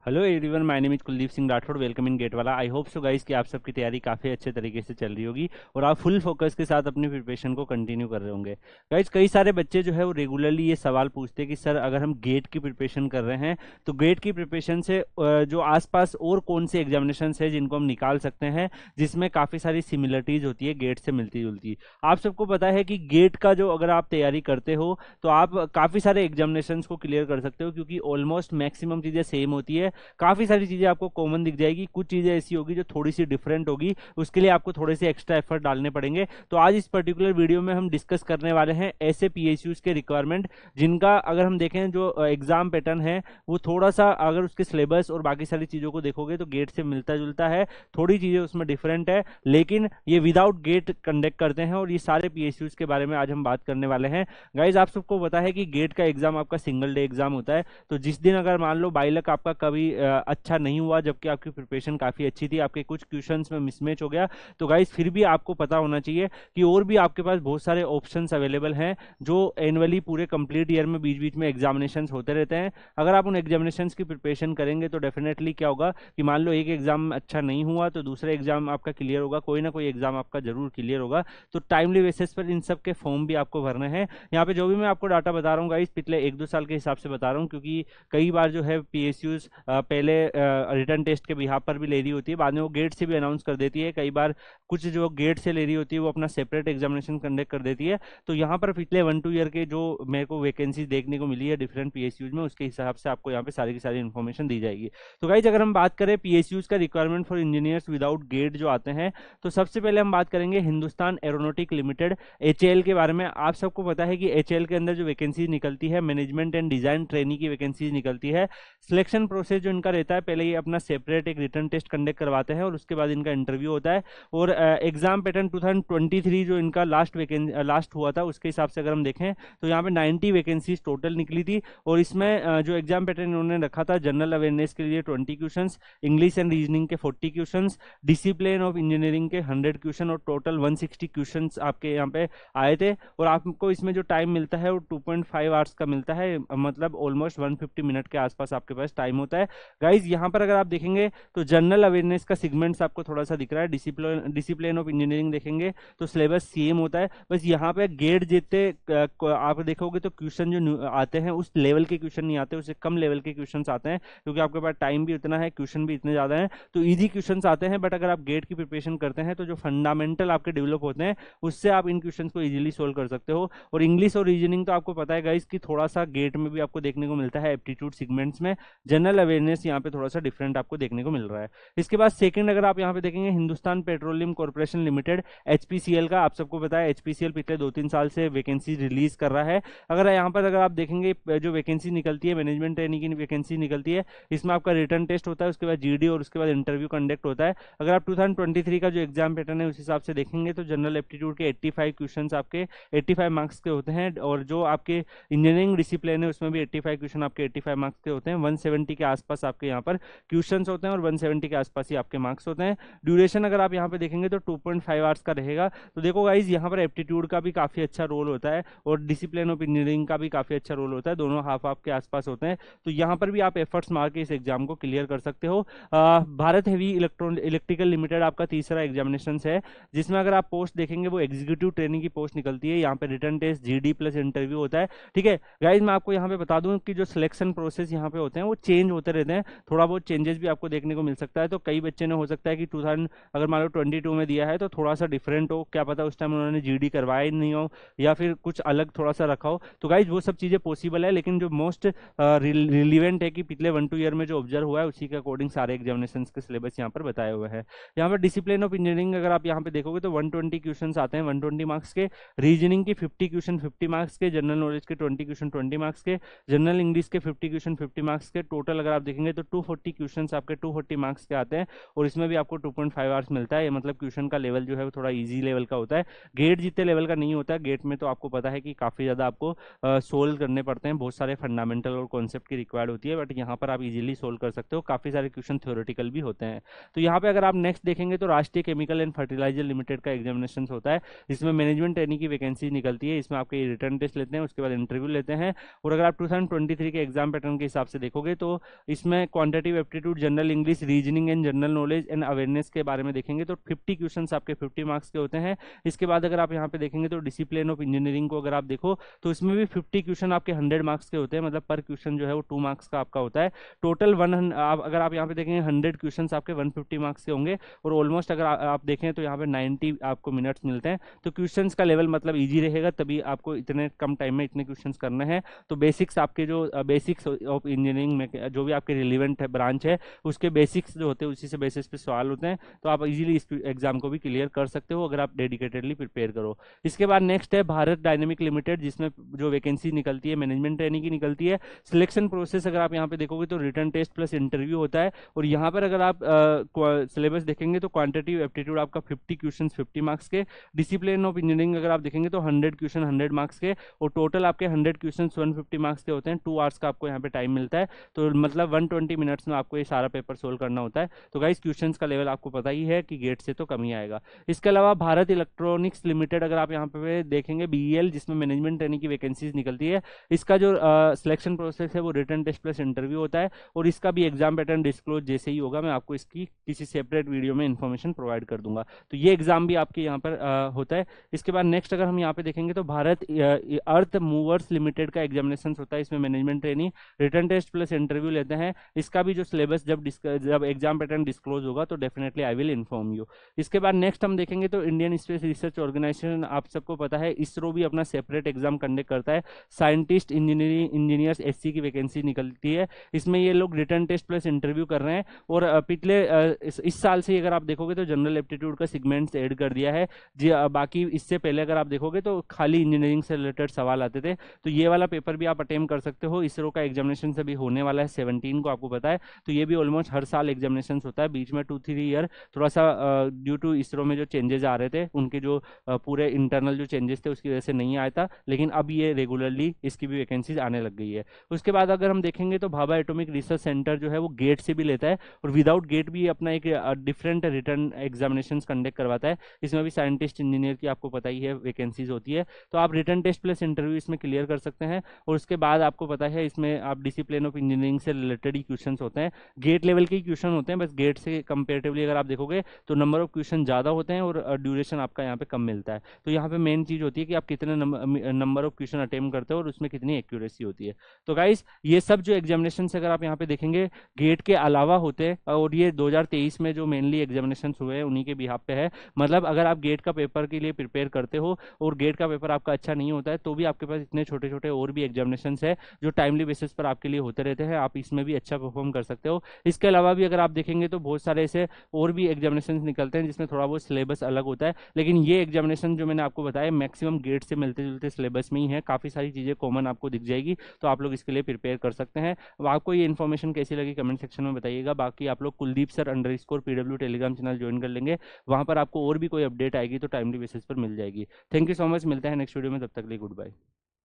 Hello everyone, my name is Kuldeep Singh Rathore. Welcome in GATE Wallah. I hope so guys कि आप सबकी तैयारी काफ़ी अच्छे तरीके से चल रही होगी और आप फुल फोकस के साथ अपनी प्रिपरेशन को कंटिन्यू कर रहे होंगे। गाइस, कई सारे बच्चे जो है वो रेगुलरली ये सवाल पूछते हैं कि सर अगर हम गेट की प्रिपरेशन कर रहे हैं तो गेट की प्रिपरेशन से जो आसपास और कौन से एग्जामिनेशन है जिनको हम निकाल सकते हैं जिसमें काफ़ी सारी सिमिलरिटीज होती है गेट से मिलती जुलती। आप सबको पता है कि गेट का जो अगर आप तैयारी करते हो तो आप काफ़ी सारे एग्जामिनेशंस को क्लियर कर सकते हो, क्योंकि ऑलमोस्ट मैक्सिमम चीज़ें सेम होती है। काफ़ी सारी चीज़ें आपको कॉमन दिख जाएगी, कुछ चीज़ें ऐसी होगी जो थोड़ी सी डिफरेंट होगी, उसके लिए आपको थोड़े से एक्स्ट्रा एफर्ट डालने पड़ेंगे। तो आज इस पर्टिकुलर वीडियो में हम डिस्कस करने वाले हैं ऐसे पीएसयूज के रिक्वायरमेंट जिनका अगर हम देखें जो एग्जाम पैटर्न है वो थोड़ा सा, अगर उसके सिलेबस और बाकी सारी चीज़ों को देखोगे तो गेट से मिलता जुलता है, थोड़ी चीज़ें उसमें डिफरेंट है, लेकिन ये विदाउट गेट कंडक्ट करते हैं और ये सारे पीएसयूज के बारे में आज हम बात करने वाले हैं। गाइज, आप सबको पता है कि गेट का एग्जाम आपका सिंगल डे एग्जाम होता है। तो जिस दिन अगर मान लो बाई लक आपका कभी अच्छा नहीं हुआ, जबकि आपकी प्रिपरेशन काफ़ी अच्छी थी, आपके कुछ क्वेश्चंस में मिसमैच हो गया, तो गाइस फिर भी आपको पता होना चाहिए कि और भी आपके पास बहुत सारे ऑप्शंस अवेलेबल हैं जो एनुअली पूरे कंप्लीट ईयर में बीच बीच में एग्जामिनेशंस होते रहते हैं। अगर आप उन एग्जामिनेशंस की प्रिपरेशन करेंगे तो डेफिनेटली क्या होगा कि मान लो एक एग्जाम अच्छा नहीं हुआ तो दूसरा एग्जाम आपका क्लियर होगा, कोई ना कोई एग्जाम आपका जरूर क्लियर होगा। तो टाइमली बेसिस पर इन सब के फॉर्म भी आपको भरने हैं। यहाँ पे जो भी मैं आपको डाटा बता रहा हूँ गाइस, पिछले 1-2 साल के हिसाब से बता रहा हूँ, क्योंकि कई बार जो है पीएसयूज पहले रिटर्न टेस्ट के बिहाफ पर भी ले रही होती है, बाद में वो गेट से भी अनाउंस कर देती है। कई बार कुछ जो गेट से ले रही होती है वो अपना सेपरेट एग्जामिनेशन कंडक्ट कर देती है। तो यहाँ पर पिछले 1-2 ईयर के जो मेरे को वैकेंसीज देखने को मिली है डिफरेंट पीएसयूज में, उसके हिसाब से आपको यहाँ पे सारी की सारी इन्फॉर्मेशन दी जाएगी। तो गाइज, अगर हम बात करें पीएसयूज का requirement for engineers without GATE जो आते हैं, तो सबसे पहले हम बात करेंगे हिंदुस्तान एरोनॉटिक लिमिटेड एचएएल के बारे में। आप सबको पता है कि एचएएल के अंदर जो वैकेंसीज निकलती है मैनेजमेंट एंड डिजाइन ट्रेनी की वैकेंसीज निकलती है। सिलेक्शन प्रोसेस जो इनका रहता है, पहले ये अपना सेपरेट एक रिटर्न टेस्ट कंडक्ट करवाते हैं और उसके बाद इनका इंटरव्यू होता है। और एग्जाम पैटर्न 2023 जो इनका लास्ट हुआ था उसके हिसाब से अगर हम देखें तो यहाँ पे 90 वैकेंसीज टोटल निकली थी। और इसमें जो एग्जाम पैटर्न इन्होंने रखा था, जनरल अवेयरनेस के लिए 20 क्वेश्चंस, इंग्लिश एंड रीजनिंग के 40 क्वेश्चंस, डिसिप्लिन ऑफ इंजीनियरिंग के 100 क्वेश्चन और टोटल 160 क्वेश्चंस आपके यहाँ पे आए थे। और आपको इसमें जो टाइम मिलता है वो 2.5 आवर्स का मिलता है, मतलब ऑलमोस्ट 150 मिनट के आसपास आपके पास टाइम होता है। गाइज, यहाँ पर अगर आप देखेंगे तो जनरल अवेयरनेस का सेगमेंट्स आपको थोड़ा सा दिख रहा है, डिसिप्लिन ऑफ इंजीनियरिंग देखेंगे तो सिलेबस सेम होता है, बस यहाँ पे गेट जितने आप देखोगे तो क्वेश्चन जो आते हैं उस लेवल के क्वेश्चन नहीं आते, उससे कम लेवल के क्वेश्चन आते हैं, क्योंकि आपके पास टाइम भी उतना है, क्वेश्चन भी इतने ज्यादा हैं, तो इजी क्वेश्चन आते हैं। बट अगर आप गेट की प्रिपरेशन करते हैं तो जो फंडामेंटल आपके डेवलप होते हैं उससे आप इन क्वेश्चन को इजीली सोल्व कर सकते हो। और इंग्लिश और रीजनिंग तो आपको पता है गाइस कि थोड़ा सा गेट में भी आपको देखने को मिलता है एप्टीट्यूड सेगमेंट्स में। जनरल अवेयरनेस यहाँ पे थोड़ा सा डिफरेंट आपको देखने को मिल रहा है। इसके बाद सेकंड अगर आप यहाँ पे देखेंगे, Hindustan petroleum corporation limited HPCL का, आप सबको पता है एचपीसीएल पिछले 2-3 साल से वैकेंसी रिलीज कर रहा है। अगर यहाँ पर अगर आप देखेंगे जो वैकेंसी निकलती है मैनेजमेंट ट्रेनिंग की वैकेंसी निकलती है, इसमें आपका रिटर्न टेस्ट होता है, उसके बाद जीडी और उसके बाद इंटरव्यू कंडक्ट होता है। अगर आप 2023 का जो एग्जाम पैटर्न है उस हिसाब से देखेंगे तो जनरल एप्टीट्यूड के 85 क्वेश्चन आपके 85 मार्क्स के होते हैं, और जो आपके इंजीनियरिंग डिसिप्लिन है उसमें भी 85 क्वेश्चन आपके 85 मार्क्स के होते हैं। 170 के आसपास आपके यहाँ पर क्वेश्चन होते हैं और 170 के आसपास ही आपके मार्क्स होते हैं। ड्यूरेशन अगर आप यहाँ पे देखेंगे तो 2.5 आवर्स का रहेगा। तो देखो गाइज, यहाँ पर एप्टीट्यूड का भी काफी अच्छा रोल होता है और डिसिप्लिन ऑफ इंजीनियरिंग का भी काफी अच्छा रोल होता है, दोनों हाफ हाफ के आसपास होते हैं। तो यहाँ पर भी आप एफर्ट्स मार के इस एग्जाम को क्लियर कर सकते हो। भारत हेवी इलेक्ट्रिकल लिमिटेड आपका तीसरा एग्जामिनेशन है, जिसमें अगर आप पोस्ट देखेंगे वो एग्जीक्यूटिव ट्रेनिंग की पोस्ट निकलती है। यहाँ पे written test GD plus interview होता है। ठीक है गाइज, मैं आपको यहाँ पे बता दूं कि जो सिलेक्शन प्रोसेस यहाँ पे होते हैं वो चेंज होते रहते हैं, थोड़ा बहुत चेंजेस भी आपको देखने को मिल सकता है। तो कई बच्चे ने हो सकता है कि 2000 अगर मान लो 22 में दिया है तो थोड़ा सा डिफरेंट हो, क्या पता उस टाइम उन्होंने जीडी करवाया ही नहीं हो या फिर कुछ अलग थोड़ा सा रखा हो। तो गाइज वो सब चीजें पॉसिबल है, लेकिन जो मोस्ट रिलीवेंट है कि पिछले 1-2 ईयर में जो ऑब्जर्व हुआ है उसी के अकॉर्डिंग सारे एग्जामिनेशन के सिलेबस यहाँ पर बताए हुए हैं। यहाँ पर डिसिप्लिन ऑफ इंजीनियरिंग अगर आप यहाँ पे देखोगे तो 120 क्वेश्चन आते हैं 120 मार्क्स के, रीजनिंग के 50 क्वेश्चन 50 मार्क्स के, जनरल नॉलेज के 20 क्वेश्चन 20 मार्क्स के, जनरल इंग्लिश के 50 क्वेश्चन 50 मार्क्स के, टोटल अगर आप देखेंगे तो 240 क्वेश्चन आपके 240 मार्क्स के आते हैं। और इसमें भी आपको 2.5 आवर्स मिलता है, मतलब क्वेश्चन का लेवल जो है वो थोड़ा इजी लेवल का होता है, गेट जितने लेवल का नहीं होता है। गेट में तो आपको पता है कि काफ़ी ज़्यादा आपको सोल्व करने पड़ते हैं, बहुत सारे फंडामेंटल और कॉन्सेप्ट की रिक्वायर्ड होती है, बट यहाँ पर आप इजीली सोल्व कर सकते हो, काफ़ी सारे क्वेश्चन थ्योरेटिकल भी होते हैं। तो यहाँ पे अगर आप नेक्स्ट देखेंगे तो राष्ट्रीय केमिकल एंड फर्टिलाइजर लिमिटेड का एग्जामिनेशन होता है, जिसमें मैनेजमेंट ट्रेनिंग की वैकेंसी निकलती है। इसमें आपके रिटर्न टेस्ट लेते हैं, उसके बाद इंटरव्यू लेते हैं। और अगर आप 2023 के एग्जाम पैटर्न के हिसाब से देखोगे तो इसमें quantitative aptitude, general English, reasoning and general knowledge and awareness के बारे में देखेंगे तो 50 क्वेश्चंस आपके 50 मार्क्स के होते हैं। इसके बाद अगर आप यहाँ पे देखेंगे तो डिसिप्लिन ऑफ इंजीनियरिंग को अगर आप देखो तो इसमें भी 50 क्वेश्चन आपके 100 मार्क्स के होते हैं, मतलब पर क्वेश्चन जो है वो 2 मार्क्स का आपका होता है। टोटल अगर आप यहाँ पे देखेंगे 100 क्वेश्चन आपके 150 मार्क्स के होंगे, और ऑलमोस्ट अगर आप देखें तो यहाँ पे 90 आपको मिनट्स मिलते हैं। तो क्वेश्चंस का लेवल मतलब ईजी रहेगा, तभी आपको इतने कम टाइम में इतने क्वेश्चंस करने हैं। तो बेसिक्स आपके जो बेसिक्स ऑफ इंजीनियरिंग में जो भी आपके रिलेवेंट है ब्रांच है उसके बेसिक्स जो होते हैं उसी से बेसिस पे सवाल होते हैं, तो आप इजीली इस एग्जाम को भी क्लियर कर सकते हो अगर आप डेडिकेटेडली प्रिपेयर करो। इसके बाद नेक्स्ट है भारत डायनेमिक लिमिटेड, जिसमें जो वैकेंसी निकलती है मैनेजमेंट ट्रेनिंग की निकलती है। सिलेक्शन प्रोसेस अगर आप यहाँ पे देखोगे तो रिटन टेस्ट प्लस इंटरव्यू होता है, और यहाँ पर अगर आप सिलेबस देखेंगे तो क्वांटिटेटिव एप्टीट्यूड आपका 50 क्वेश्चन 50 मार्क्स के, डिसिप्लिन ऑफ इंजीनियरिंग अगर आप देखेंगे तो 100 क्वेश्चन 100 मार्क्स के, और टोटल आपके 100 क्वेश्चन 150 मार्क्स के होते हैं। 2 आवर्स का आपको यहाँ पे टाइम मिलता है, तो मतलब 120 मिनट्स में आपको ये सारा पेपर सोल्व करना होता है। तो गाइस क्वेश्चन का लेवल आपको पता ही है कि गेट से तो कम ही आएगा। इसके अलावा भारत इलेक्ट्रॉनिक्स लिमिटेड अगर आप यहाँ पे देखेंगे बीईएल, जिसमें मैनेजमेंट ट्रेनिंग की वैकेंसीज निकलती है, इसका जो सिलेक्शन प्रोसेस है वो रिटन टेस्ट प्लस इंटरव्यू होता है, और इसका भी एग्जाम पैटर्न डिस्क्लोज जैसे ही होगा मैं आपको इसकी किसी सेपरेट वीडियो में इन्फॉर्मेशन प्रोवाइड कर दूंगा। तो ये एग्जाम भी आपके यहाँ पर होता है। इसके बाद नेक्स्ट अगर हम यहाँ पे देखेंगे तो भारत अर्थ मूवर्स लिमिटेड का एग्जामिनेशन होता है, इसमें management training written test plus interview लेते हैं। इसका भी जो सिलेबस जब एग्जाम पैटर्न डिस्क्लोज होगा तो definitely I will inform you. इसके बाद नेक्स्ट हम देखेंगे तो इंडियन स्पेस रिसर्च ऑर्गेनाइजेशन, आप सबको पता है इसरो भी अपना सेपरेट एग्जाम कंडक्ट करता है। साइंटिस्ट इंजीनियर्स एससी की वैकेंसी निकलती है, इसमें ये लोग रिटन टेस्ट प्लस इंटरव्यू कर रहे हैं। और पिछले इस साल से अगर आप देखोगे तो जनरल एप्टीट्यूड का सेगमेंट्स ऐड कर दिया है जी। बाकी इससे पहले अगर आप देखोगे तो खाली इंजीनियरिंग से रिलेटेड सवाल आते थे, तो ये वाला पेपर भी आप अटेम्प्ट कर सकते हो। इसरो का एग्जामिनेशन से भी होने वाला है 17 को, आपको पता है। तो ये भी ऑलमोस्ट हर साल एग्जामिनेशन होता है, बीच में 2-3 ईयर थोड़ा सा ड्यू टू इसरो में जो चेंजेस आ रहे थे, उनके जो पूरे इंटरनल जो चेंजेस थे उसकी वजह से नहीं आया था, लेकिन अब ये रेगुलरली इसकी भी वैकेंसीज आने लग गई है। उसके बाद अगर हम देखेंगे तो भाभा एटॉमिक रिसर्च सेंटर जो है वो गेट से भी लेता है, और विदाउट गेट भी अपना एक डिफरेंट रिटर्न एग्जामिनेशन कंडक्ट करवाता है। इसमें भी साइंटिस्ट इंजीनियर की आपको पता ही है वैकेंसीज होती है, तो आप रिटर्न टेस्ट प्लस इंटरव्यू इसमें क्लियर कर सकते हैं। और उसके बाद आपको पता है इसमें आप डिसिप्लिन ऑफ इंजीनियरिंग से रिलेटेड ही क्वेश्चन होते हैं, गेट लेवल के क्वेश्चन होते हैं, बस गेट से कंपेरेटिवली अगर आप देखोगे तो नंबर ऑफ क्वेश्चन ज़्यादा होते हैं और ड्यूरेशन आपका यहाँ पे कम मिलता है। तो यहाँ पे मेन चीज़ होती है कि आप कितने नंबर ऑफ क्वेश्चन अटेम्प्ट करते हो और उसमें कितनी एक्यूरेसी होती है। तो गाइस ये सब जो एग्जामिनेशन अगर आप यहाँ पे देखेंगे गेट के अलावा होते हैं, और ये 2023 में जो मेनली एग्जामिनेशन हुए हैं उन्हीं के बिहाफ पे है। मतलब अगर आप गेट का पेपर के लिए प्रिपेयर करते हो और गेट का पेपर आपका अच्छा नहीं होता है, तो भी आपके पास इतने छोटे छोटे और भी एग्जामिनेशन है जो टाइमली बेसिस पर आपके लिए होते रहते हैं, आप इसमें भी अच्छा परफॉर्म कर सकते हो। इसके अलावा भी अगर आप देखेंगे तो बहुत सारे ऐसे और भी एग्जामिनेशन निकलते हैं जिसमें थोड़ा बहुत सिलेबस अलग होता है, लेकिन ये एग्जामिनेशन जो मैंने आपको बताया मैक्सिमम गेट से मिलते जुलते सिलेबस में ही है, काफ़ी सारी चीज़ें कॉमन आपको दिख जाएगी, तो आप लोग इसके लिए प्रिपेयर कर सकते हैं। अब आपको ये इन्फॉर्मेशन कैसी लगी कमेंट सेक्शन में बताइएगा। बाकी आप लोग Kuldeep sir _PW Telegram channel join कर लेंगे, वहाँ पर आपको और भी कोई अपडेट आएगी तो टाइमली बेसिस पर मिल जाएगी। थैंक यू सो मच, मिलते हैं नेक्स्ट वीडियो में, तब तक के लिए गुड बाय।